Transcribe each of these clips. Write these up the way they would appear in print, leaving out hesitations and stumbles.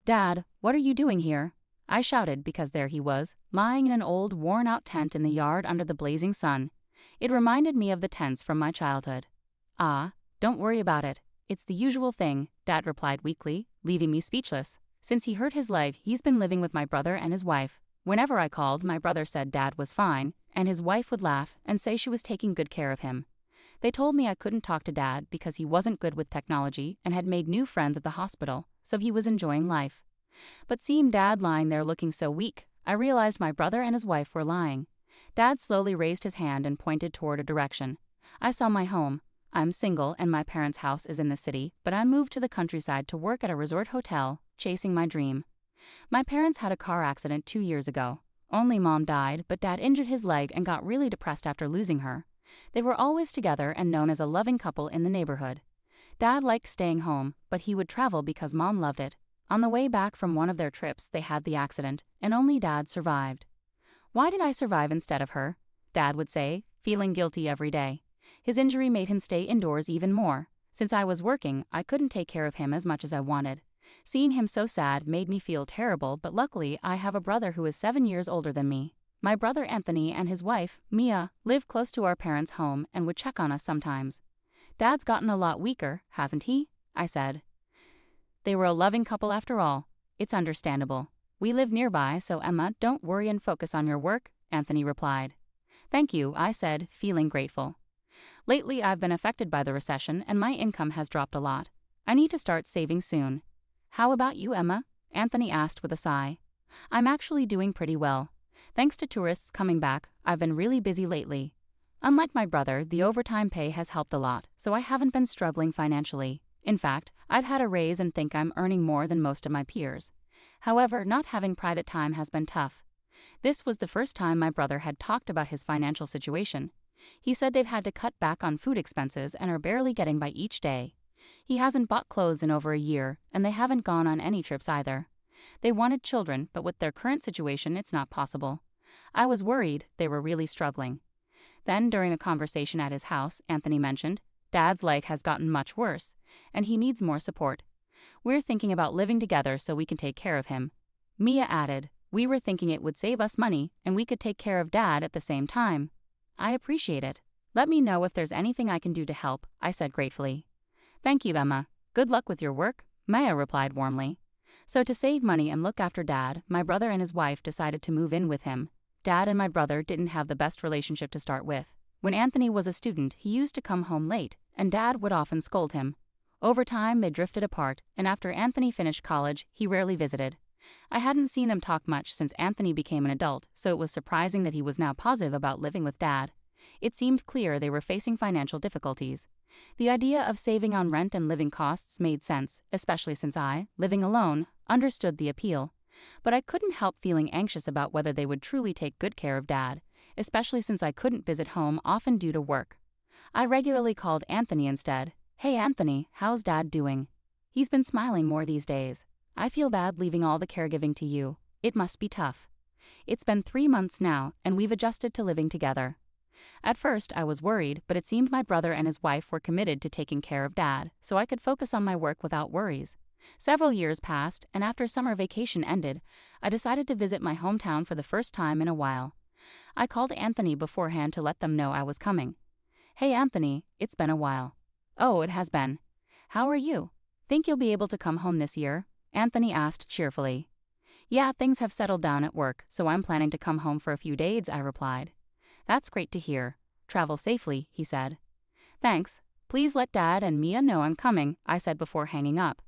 "Dad, what are you doing here?" I shouted because there he was, lying in an old, worn-out tent in the yard under the blazing sun. It reminded me of the tents from my childhood. "Ah, don't worry about it. It's the usual thing," Dad replied weakly, leaving me speechless. Since he hurt his leg, he's been living with my brother and his wife. Whenever I called, my brother said Dad was fine, and his wife would laugh and say she was taking good care of him. They told me I couldn't talk to Dad because he wasn't good with technology and had made new friends at the hospital, so he was enjoying life. But seeing Dad lying there looking so weak, I realized my brother and his wife were lying. Dad slowly raised his hand and pointed toward a direction. "I saw my home. I'm single and my parents' house is in the city, but I moved to the countryside to work at a resort hotel, chasing my dream. My parents had a car accident 2 years ago. Only Mom died, but Dad injured his leg and got really depressed after losing her. They were always together and known as a loving couple in the neighborhood. Dad liked staying home, but he would travel because Mom loved it. On the way back from one of their trips, they had the accident, and only Dad survived. Why did I survive instead of her? Dad would say, feeling guilty every day. His injury made him stay indoors even more. Since I was working, I couldn't take care of him as much as I wanted. Seeing him so sad made me feel terrible, but luckily I have a brother who is 7 years older than me. My brother Anthony and his wife, Mia, live close to our parents' home and would check on us sometimes. Dad's gotten a lot weaker, hasn't he? I said. They were a loving couple after all. It's understandable. We live nearby, so Emma, don't worry and focus on your work, Anthony replied. Thank you, I said, feeling grateful. Lately I've been affected by the recession and my income has dropped a lot. I need to start saving soon. How about you, Emma? Anthony asked with a sigh. I'm actually doing pretty well. Thanks to tourists coming back, I've been really busy lately. Unlike my brother, the overtime pay has helped a lot, so I haven't been struggling financially. In fact, I've had a raise and think I'm earning more than most of my peers. However, not having private time has been tough. This was the first time my brother had talked about his financial situation. He said they've had to cut back on food expenses and are barely getting by each day. He hasn't bought clothes in over a year, and they haven't gone on any trips either. They wanted children, but with their current situation, it's not possible. I was worried they were really struggling. Then, during a conversation at his house, Anthony mentioned, Dad's leg has gotten much worse, and he needs more support. We're thinking about living together so we can take care of him. Mia added, we were thinking it would save us money, and we could take care of Dad at the same time. I appreciate it. Let me know if there's anything I can do to help, I said gratefully. Thank you, Emma. Good luck with your work, Maya replied warmly. So to save money and look after Dad, my brother and his wife decided to move in with him. Dad and my brother didn't have the best relationship to start with. When Anthony was a student, he used to come home late, and Dad would often scold him. Over time, they drifted apart, and after Anthony finished college, he rarely visited. I hadn't seen them talk much since Anthony became an adult, so it was surprising that he was now positive about living with Dad. It seemed clear they were facing financial difficulties. The idea of saving on rent and living costs made sense, especially since I, living alone, understood the appeal. But I couldn't help feeling anxious about whether they would truly take good care of Dad, especially since I couldn't visit home often due to work. I regularly called Anthony instead. Hey Anthony, how's Dad doing? He's been smiling more these days. I feel bad leaving all the caregiving to you. It must be tough. It's been 3 months now, and we've adjusted to living together. At first, I was worried, but it seemed my brother and his wife were committed to taking care of Dad, so I could focus on my work without worries. Several years passed, and after summer vacation ended, I decided to visit my hometown for the first time in a while. I called Anthony beforehand to let them know I was coming. Hey Anthony, it's been a while. Oh, it has been. How are you? Think you'll be able to come home this year? Anthony asked cheerfully. Yeah, things have settled down at work, so I'm planning to come home for a few days, I replied. That's great to hear. Travel safely, he said. Thanks. Please let Dad and Mia know I'm coming, I said before hanging up.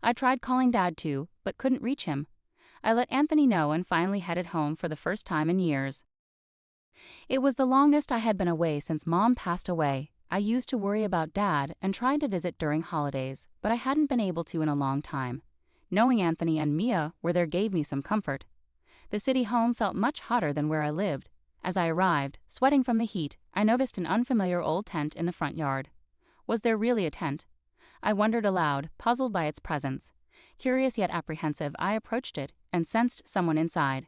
I tried calling Dad too, but couldn't reach him. I let Anthony know and finally headed home for the first time in years. It was the longest I had been away since Mom passed away. I used to worry about Dad and tried to visit during holidays, but I hadn't been able to in a long time. Knowing Anthony and Mia were there gave me some comfort. The city home felt much hotter than where I lived. As I arrived, sweating from the heat, I noticed an unfamiliar old tent in the front yard. Was there really a tent? I wondered aloud, puzzled by its presence. Curious yet apprehensive, I approached it and sensed someone inside.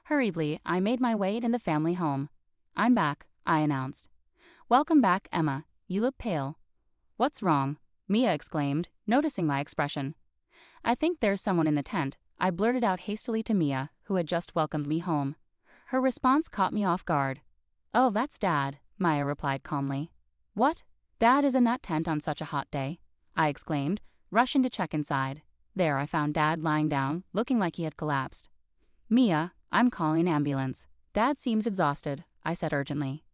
Hurriedly, I made my way in the family home. I'm back, I announced. Welcome back, Emma. You look pale. What's wrong? Mia exclaimed, noticing my expression. I think there's someone in the tent, I blurted out hastily to Mia, who had just welcomed me home. Her response caught me off guard. Oh, that's Dad, Maya replied calmly. What? Dad is in that tent on such a hot day? I exclaimed, rushing to check inside. There I found Dad lying down, looking like he had collapsed. Mia, I'm calling an ambulance. Dad seems exhausted, I said urgently.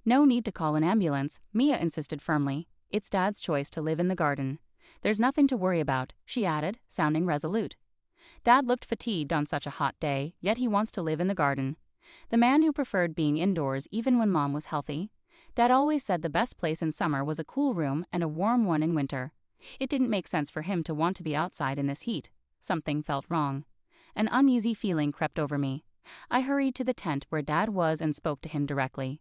No need to call an ambulance, Mia insisted firmly. It's Dad's choice to live in the garden. There's nothing to worry about, she added, sounding resolute. Dad looked fatigued on such a hot day, yet he wants to live in the garden. The man who preferred being indoors even when Mom was healthy. Dad always said the best place in summer was a cool room and a warm one in winter. It didn't make sense for him to want to be outside in this heat. Something felt wrong. An uneasy feeling crept over me. I hurried to the tent where Dad was and spoke to him directly.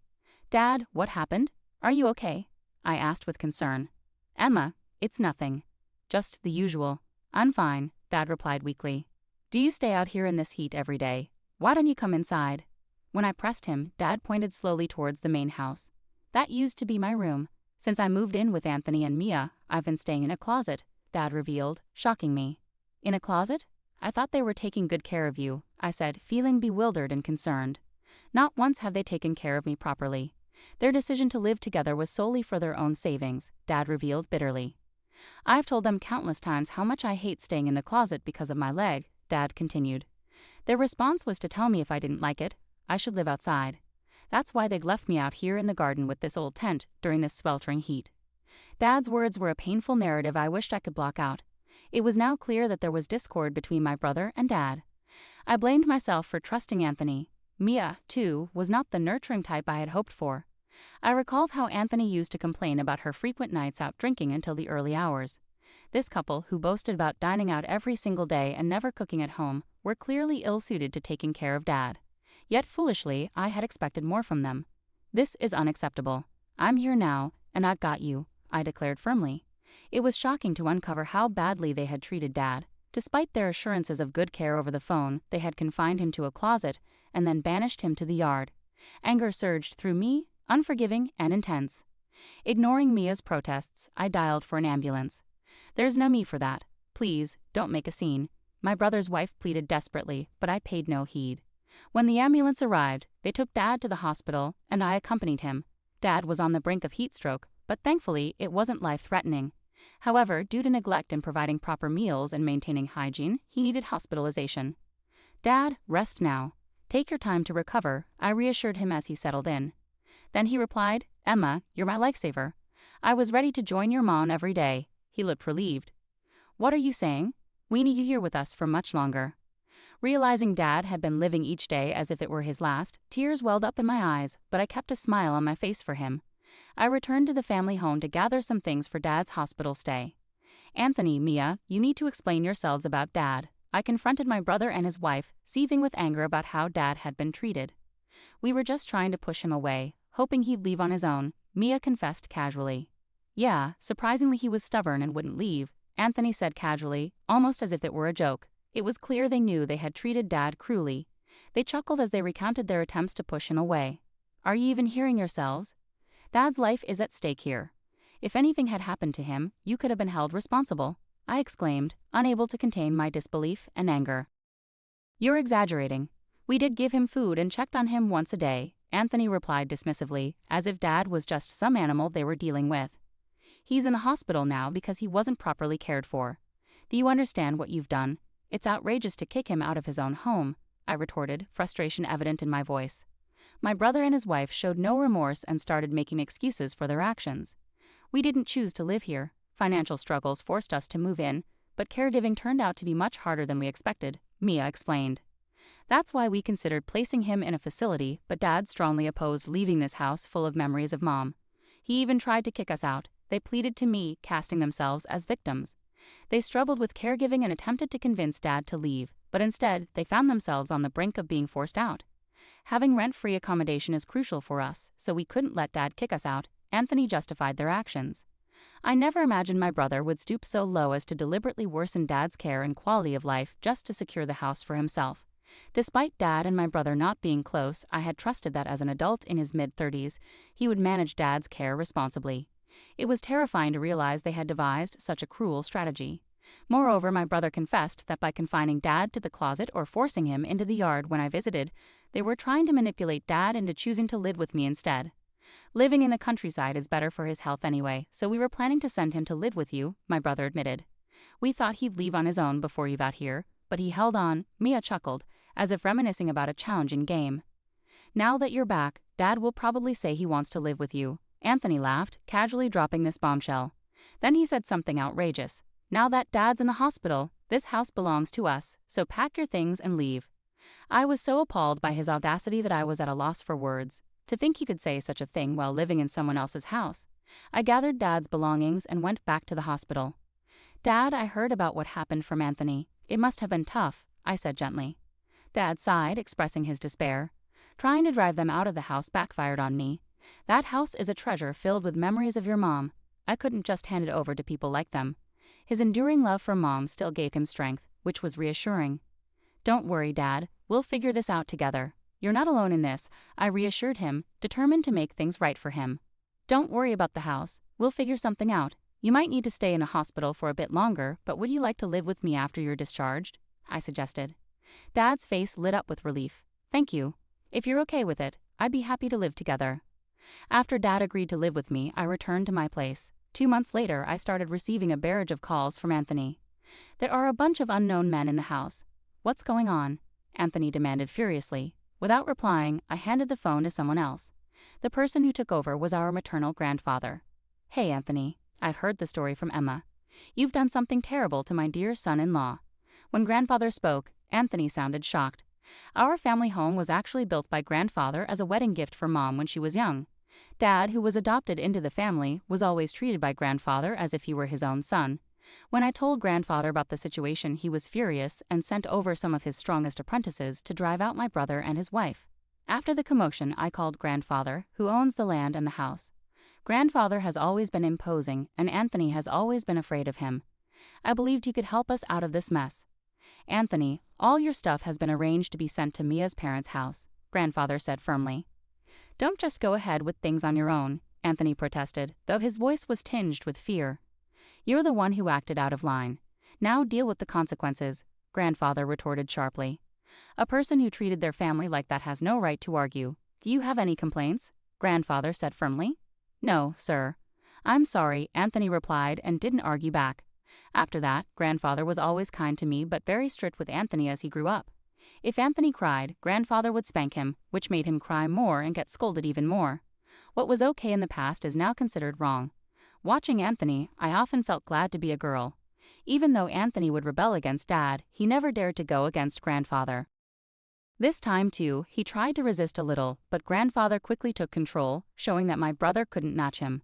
Dad, what happened? Are you okay? I asked with concern. Emma, it's nothing. Just the usual. I'm fine, Dad replied weakly. Do you stay out here in this heat every day? Why don't you come inside? When I pressed him, Dad pointed slowly towards the main house. That used to be my room. Since I moved in with Anthony and Mia, I've been staying in a closet, Dad revealed, shocking me. In a closet? I thought they were taking good care of you, I said, feeling bewildered and concerned. Not once have they taken care of me properly. Their decision to live together was solely for their own savings, Dad revealed bitterly. I've told them countless times how much I hate staying in the closet because of my leg, Dad continued. Their response was to tell me if I didn't like it, I should live outside. That's why they'd left me out here in the garden with this old tent during this sweltering heat. Dad's words were a painful narrative I wished I could block out. It was now clear that there was discord between my brother and Dad. I blamed myself for trusting Anthony. Mia, too, was not the nurturing type I had hoped for. I recalled how Anthony used to complain about her frequent nights out drinking until the early hours. This couple, who boasted about dining out every single day and never cooking at home, were clearly ill-suited to taking care of Dad. Yet foolishly, I had expected more from them. This is unacceptable. I'm here now, and I've got you, I declared firmly. It was shocking to uncover how badly they had treated Dad. Despite their assurances of good care over the phone, they had confined him to a closet and then banished him to the yard. Anger surged through me, unforgiving and intense. Ignoring Mia's protests, I dialed for an ambulance. There's no me for that. Please, don't make a scene. My brother's wife pleaded desperately, but I paid no heed. When the ambulance arrived, they took Dad to the hospital, and I accompanied him. Dad was on the brink of heat stroke, but thankfully it wasn't life-threatening. However, due to neglect in providing proper meals and maintaining hygiene, he needed hospitalization. Dad, rest now. Take your time to recover, I reassured him as he settled in. Then he replied, Emma, you're my lifesaver. I was ready to join your mom every day. He looked relieved. What are you saying? We need you here with us for much longer. Realizing Dad had been living each day as if it were his last, tears welled up in my eyes, but I kept a smile on my face for him. I returned to the family home to gather some things for Dad's hospital stay. Anthony, Mia, you need to explain yourselves about Dad. I confronted my brother and his wife, seething with anger about how Dad had been treated. We were just trying to push him away, hoping he'd leave on his own, Mia confessed casually. Yeah, surprisingly he was stubborn and wouldn't leave, Anthony said casually, almost as if it were a joke. It was clear they knew they had treated Dad cruelly. They chuckled as they recounted their attempts to push him away. Are you even hearing yourselves? Dad's life is at stake here. If anything had happened to him, you could have been held responsible, I exclaimed, unable to contain my disbelief and anger. You're exaggerating. We did give him food and checked on him once a day, Anthony replied dismissively, as if Dad was just some animal they were dealing with. He's in the hospital now because he wasn't properly cared for. Do you understand what you've done? It's outrageous to kick him out of his own home, I retorted, frustration evident in my voice. My brother and his wife showed no remorse and started making excuses for their actions. We didn't choose to live here. Financial struggles forced us to move in, but caregiving turned out to be much harder than we expected, Mia explained. That's why we considered placing him in a facility, but Dad strongly opposed leaving this house full of memories of Mom. He even tried to kick us out. They pleaded to me, casting themselves as victims. They struggled with caregiving and attempted to convince Dad to leave, but instead, they found themselves on the brink of being forced out. Having rent-free accommodation is crucial for us, so we couldn't let Dad kick us out, Anthony justified their actions. I never imagined my brother would stoop so low as to deliberately worsen Dad's care and quality of life just to secure the house for himself. Despite Dad and my brother not being close, I had trusted that as an adult in his mid-30s, he would manage Dad's care responsibly. It was terrifying to realize they had devised such a cruel strategy. Moreover, my brother confessed that by confining Dad to the closet or forcing him into the yard when I visited, they were trying to manipulate Dad into choosing to live with me instead. Living in the countryside is better for his health anyway, so we were planning to send him to live with you, my brother admitted. We thought he'd leave on his own before you got here, but he held on, Mia chuckled, as if reminiscing about a challenging game. Now that you're back, Dad will probably say he wants to live with you. Anthony laughed, casually dropping this bombshell. Then he said something outrageous. Now that Dad's in the hospital, this house belongs to us, so pack your things and leave. I was so appalled by his audacity that I was at a loss for words. To think he could say such a thing while living in someone else's house. I gathered Dad's belongings and went back to the hospital. Dad, I heard about what happened from Anthony. It must have been tough, I said gently. Dad sighed, expressing his despair. Trying to drive them out of the house backfired on me. That house is a treasure filled with memories of your mom. I couldn't just hand it over to people like them. His enduring love for Mom still gave him strength, which was reassuring. Don't worry, Dad. We'll figure this out together. You're not alone in this, I reassured him, determined to make things right for him. Don't worry about the house. We'll figure something out. You might need to stay in a hospital for a bit longer, but would you like to live with me after you're discharged? I suggested. Dad's face lit up with relief. Thank you. If you're okay with it, I'd be happy to live together. After Dad agreed to live with me, I returned to my place. 2 months later, I started receiving a barrage of calls from Anthony. There are a bunch of unknown men in the house. What's going on? Anthony demanded furiously. Without replying, I handed the phone to someone else. The person who took over was our maternal grandfather. Hey, Anthony, I've heard the story from Emma. You've done something terrible to my dear son-in-law. When grandfather spoke, Anthony sounded shocked. Our family home was actually built by grandfather as a wedding gift for Mom when she was young. Dad, who was adopted into the family, was always treated by grandfather as if he were his own son. When I told grandfather about the situation, he was furious and sent over some of his strongest apprentices to drive out my brother and his wife. After the commotion, I called grandfather, who owns the land and the house. Grandfather has always been imposing, and Anthony has always been afraid of him. I believed he could help us out of this mess. Anthony, all your stuff has been arranged to be sent to Mia's parents' house, grandfather said firmly. Don't just go ahead with things on your own, Anthony protested, though his voice was tinged with fear. You're the one who acted out of line. Now deal with the consequences, grandfather retorted sharply. A person who treated their family like that has no right to argue. Do you have any complaints? Grandfather said firmly. No, sir. I'm sorry, Anthony replied and didn't argue back. After that, grandfather was always kind to me but very strict with Anthony as he grew up. If Anthony cried, grandfather would spank him, which made him cry more and get scolded even more. What was okay in the past is now considered wrong. Watching Anthony, I often felt glad to be a girl. Even though Anthony would rebel against Dad, he never dared to go against grandfather. This time, too, he tried to resist a little, but grandfather quickly took control, showing that my brother couldn't match him.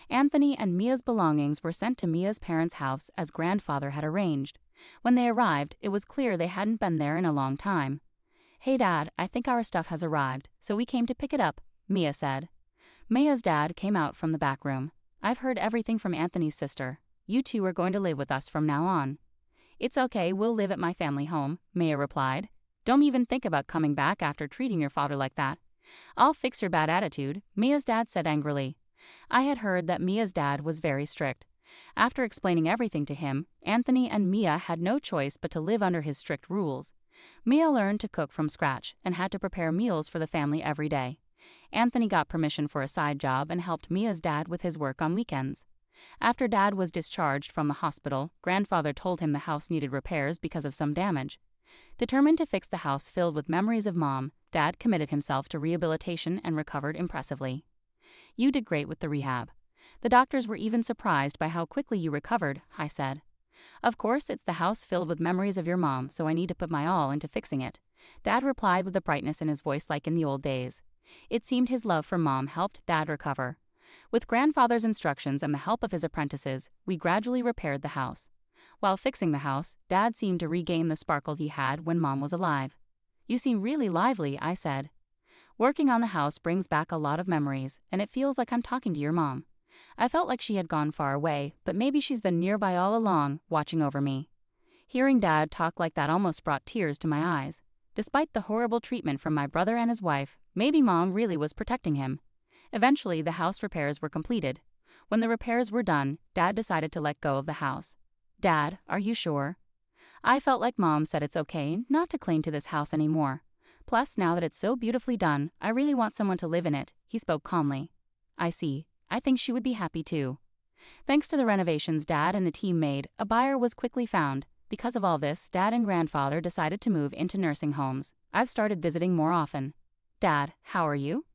Anthony and Mia's belongings were sent to Mia's parents' house as grandfather had arranged. When they arrived, it was clear they hadn't been there in a long time. Hey Dad, I think our stuff has arrived, so we came to pick it up, Mia said. Mia's dad came out from the back room. I've heard everything from Anthony's sister. You two are going to live with us from now on. It's okay, we'll live at my family home, Mia replied. Don't even think about coming back after treating your father like that. I'll fix your bad attitude, Mia's dad said angrily. I had heard that Mia's dad was very strict. After explaining everything to him, Anthony and Mia had no choice but to live under his strict rules. Mia learned to cook from scratch and had to prepare meals for the family every day. Anthony got permission for a side job and helped Mia's dad with his work on weekends. After Dad was discharged from the hospital, grandfather told him the house needed repairs because of some damage. Determined to fix the house filled with memories of Mom, Dad committed himself to rehabilitation and recovered impressively. You did great with the rehab. The doctors were even surprised by how quickly you recovered, I said. Of course, it's the house filled with memories of your mom, so I need to put my all into fixing it. Dad replied with a brightness in his voice like in the old days. It seemed his love for Mom helped Dad recover. With grandfather's instructions and the help of his apprentices, we gradually repaired the house. While fixing the house, Dad seemed to regain the sparkle he had when Mom was alive. You seem really lively, I said. Working on the house brings back a lot of memories, and it feels like I'm talking to your mom. I felt like she had gone far away, but maybe she's been nearby all along, watching over me. Hearing Dad talk like that almost brought tears to my eyes. Despite the horrible treatment from my brother and his wife, maybe Mom really was protecting him. Eventually, the house repairs were completed. When the repairs were done, Dad decided to let go of the house. Dad, are you sure? I felt like Mom said it's okay not to cling to this house anymore. Plus, now that it's so beautifully done, I really want someone to live in it, he spoke calmly. I see. I think she would be happy too. Thanks to the renovations Dad and the team made, a buyer was quickly found. Because of all this, Dad and grandfather decided to move into nursing homes. I've started visiting more often. Dad, how are you?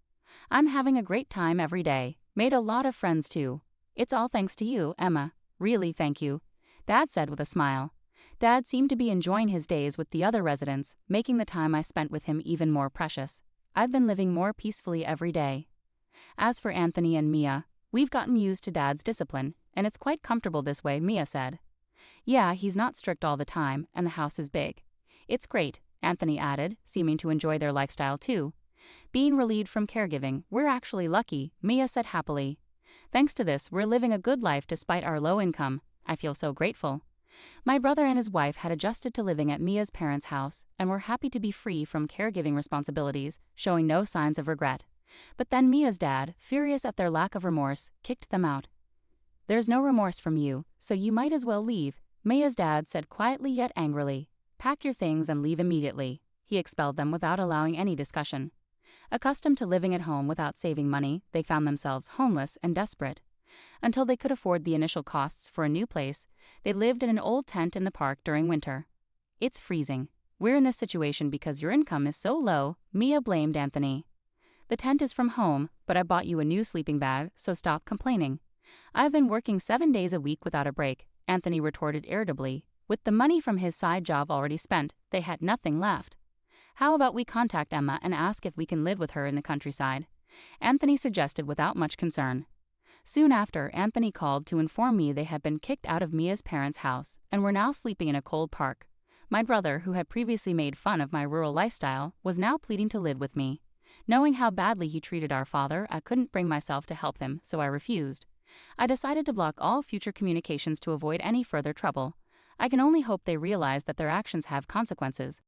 I'm having a great time every day. Made a lot of friends too. It's all thanks to you, Emma. Really, thank you, Dad said with a smile. Dad seemed to be enjoying his days with the other residents, making the time I spent with him even more precious. I've been living more peacefully every day. As for Anthony and Mia, we've gotten used to Dad's discipline, and it's quite comfortable this way, Mia said. Yeah, he's not strict all the time, and the house is big. It's great, Anthony added, seeming to enjoy their lifestyle too. Being relieved from caregiving, we're actually lucky, Mia said happily. Thanks to this, we're living a good life despite our low income. I feel so grateful. My brother and his wife had adjusted to living at Mia's parents' house and were happy to be free from caregiving responsibilities, showing no signs of regret. But then Mia's dad, furious at their lack of remorse, kicked them out. There's no remorse from you, so you might as well leave, Mia's dad said quietly yet angrily. Pack your things and leave immediately. He expelled them without allowing any discussion. Accustomed to living at home without saving money, they found themselves homeless and desperate. Until they could afford the initial costs for a new place, they lived in an old tent in the park during winter. It's freezing. We're in this situation because your income is so low, Mia blamed Anthony. The tent is from home, but I bought you a new sleeping bag, so stop complaining. I've been working 7 days a week without a break, Anthony retorted irritably. With the money from his side job already spent, they had nothing left. How about we contact Emma and ask if we can live with her in the countryside? Anthony suggested without much concern. Soon after, Anthony called to inform me they had been kicked out of Mia's parents' house and were now sleeping in a cold park. My brother, who had previously made fun of my rural lifestyle, was now pleading to live with me. Knowing how badly he treated our father, I couldn't bring myself to help him, so I refused. I decided to block all future communications to avoid any further trouble. I can only hope they realize that their actions have consequences.